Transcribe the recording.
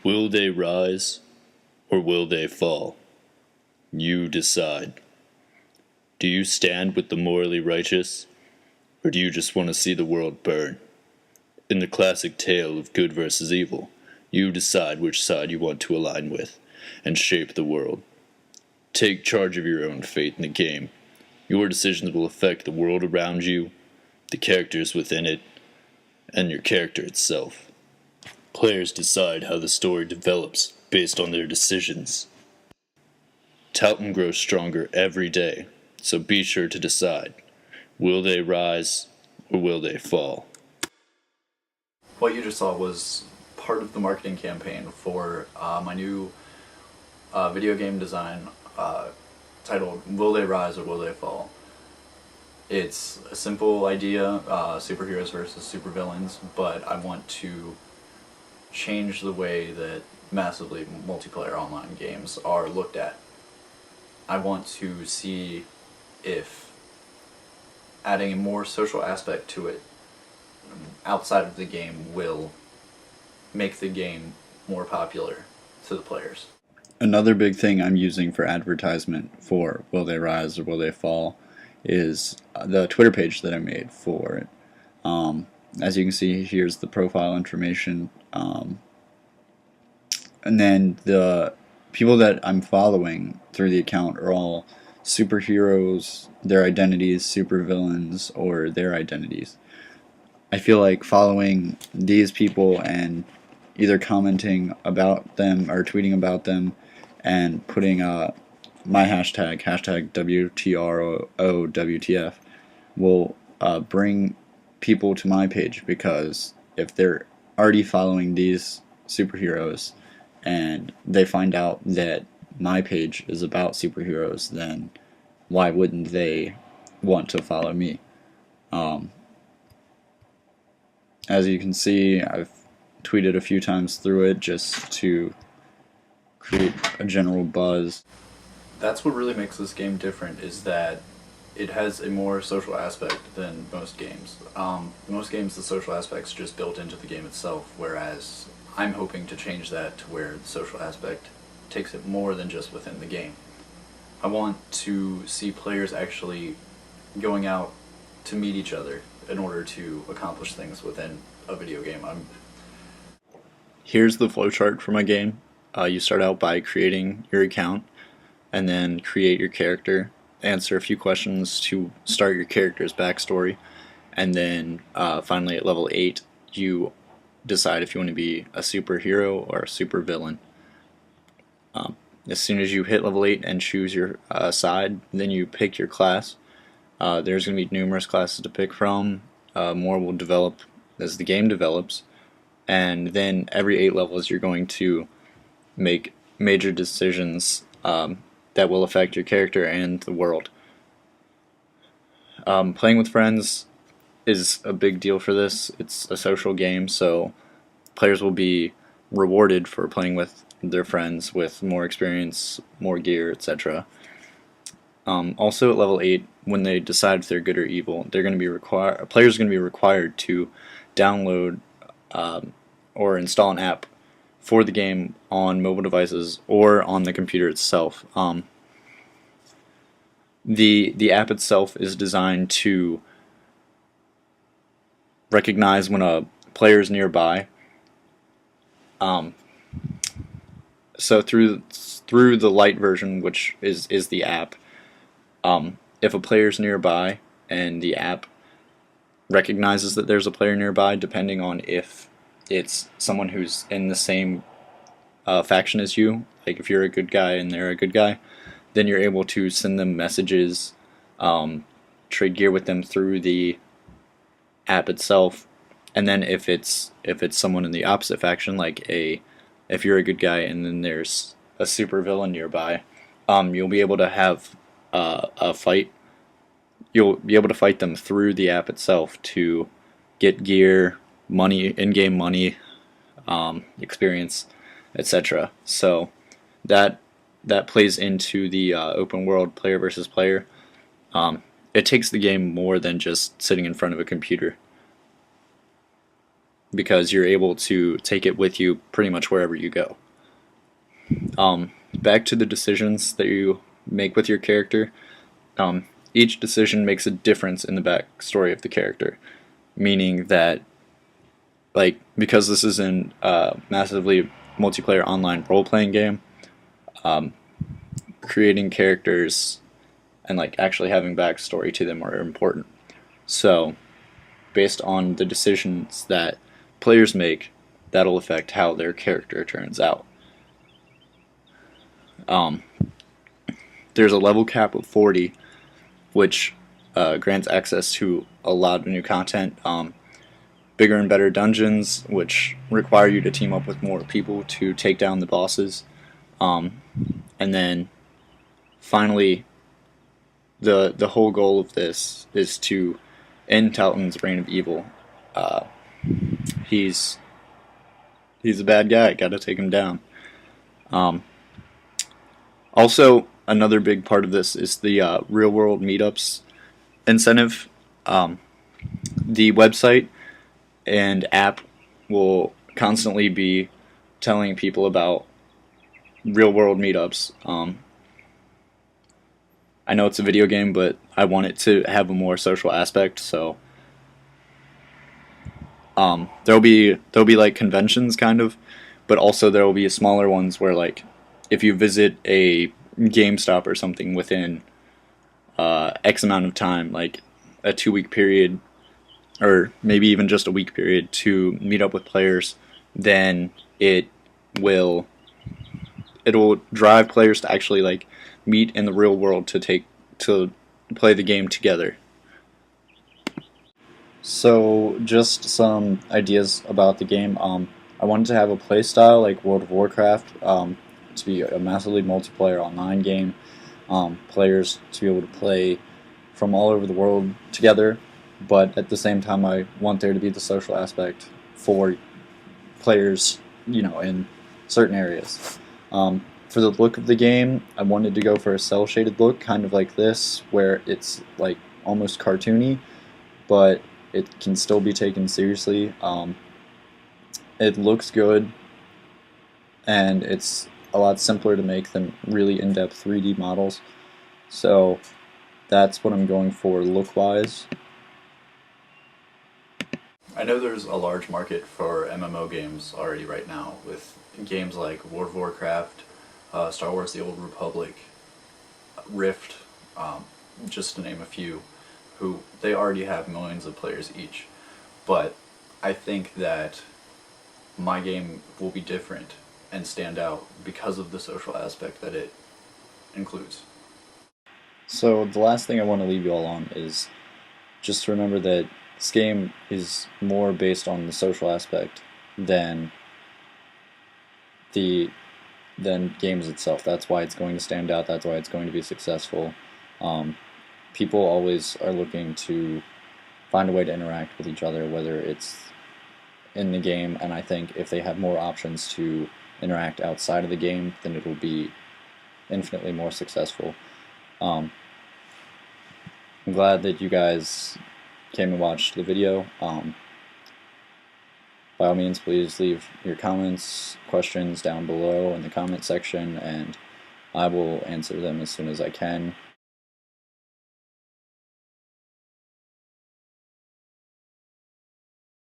Will they rise or will they fall? You decide. Do you stand with the morally righteous, or do you just want to see the world burn? In the classic tale of good versus evil, you decide which side you want to align with and shape the world. Take charge of your own fate in the game. Your decisions will affect the world around you, the characters within it, and your character itself. Players decide how the story develops based on their decisions. Talton grows stronger every day, so be sure to decide. Will they rise or will they fall? What you just saw was part of the marketing campaign for my new video game design titled Will They Rise or Will They Fall? It's a simple idea, superheroes versus supervillains, but I want to change the way that massively multiplayer online games are looked at. I want to see if adding a more social aspect to it outside of the game will make the game more popular to the players. Another big thing I'm using for advertisement for Will They Rise or Will They Fall is the Twitter page that I made for it. As you can see, here's the profile information. And then the people that I'm following through the account are all superheroes, their identities, supervillains, or their identities. I feel like following these people and either commenting about them or tweeting about them and putting my hashtag WTROWTF will bring people to my page, because if they're already following these superheroes and they find out that my page is about superheroes, then why wouldn't they want to follow me? As you can see, I've tweeted a few times through it just to create a general buzz. That's what really makes this game different, is that it has a more social aspect than most games. Most games, the social aspect's just built into the game itself, whereas I'm hoping to change that to where the social aspect takes it more than just within the game. I want to see players actually going out to meet each other in order to accomplish things within a video game. Here's the flowchart for my game. You start out by creating your account, and then create your character, answer a few questions to start your character's backstory, and then finally at level 8 you decide if you want to be a superhero or a supervillain. As soon as you hit level 8 and choose your side, then you pick your class. There's going to be numerous classes to pick from. More will develop as the game develops, and then every 8 levels you're going to make major decisions that will affect your character and the world. Playing with friends is a big deal for this. It's a social game, so players will be rewarded for playing with their friends with more experience, more gear, etc. Also at level 8, when they decide if they're good or evil, they're going to be players are going to be required to download or install an app for the game on mobile devices or on the computer itself. The app itself is designed to recognize when a player is nearby. So through the light version, which is the app, if a player is nearby and the app recognizes that there's a player nearby, depending on if it's someone who's in the same faction as you, like if you're a good guy and they're a good guy, then you're able to send them messages, trade gear with them through the app itself. And then if it's someone in the opposite faction, like if you're a good guy and then there's a super villain nearby, you'll be able to have a fight. You'll be able to fight them through the app itself to get gear, money, in-game money, experience, etc. So that plays into the open world player versus player. It takes the game more than just sitting in front of a computer. because you're able to take it with you pretty much wherever you go. Back to the decisions that you make with your character. Each decision makes a difference in the backstory of the character, meaning that, like, because this is a massively multiplayer online role-playing game, creating characters and like actually having backstory to them are important. So, based on the decisions that players make, that'll affect how their character turns out. There's a level cap of 40, which grants access to a lot of new content. Bigger and better dungeons, which require you to team up with more people to take down the bosses. And then finally, the whole goal of this is to end Talton's reign of evil. He's a bad guy. Gotta take him down. Also, another big part of this is the real world meetups incentive. The website and app will constantly be telling people about real world meetups. I know it's a video game, but I want it to have a more social aspect, so there'll be like conventions kind of, but also there will be smaller ones where, like, if you visit a GameStop or something within X amount of time, like a 2-week period, or maybe even just a week period, to meet up with players, then it'll drive players to actually like meet in the real world to play the game together. So just some ideas about the game. I wanted to have a play style like World of Warcraft, to be a massively multiplayer online game. Players to be able to play from all over the world together, but at the same time I want there to be the social aspect for players, in certain areas. For the look of the game, I wanted to go for a cel-shaded look, kind of like this, where it's like almost cartoony, but it can still be taken seriously. It looks good, and it's a lot simpler to make than really in-depth 3D models. So that's what I'm going for look-wise. I know there's a large market for MMO games already right now, with games like World of Warcraft, Star Wars The Old Republic, Rift, just to name a few, who they already have millions of players each. But I think that my game will be different and stand out because of the social aspect that it includes. So the last thing I want to leave you all on is just to remember that this game is more based on the social aspect than games itself. That's why it's going to stand out. That's why it's going to be successful. People always are looking to find a way to interact with each other, whether it's in the game, and I think if they have more options to interact outside of the game, then it will be infinitely more successful. I'm glad that you guys came and watched the video. By all means, please leave your comments, questions down below in the comment section, and I will answer them as soon as I can.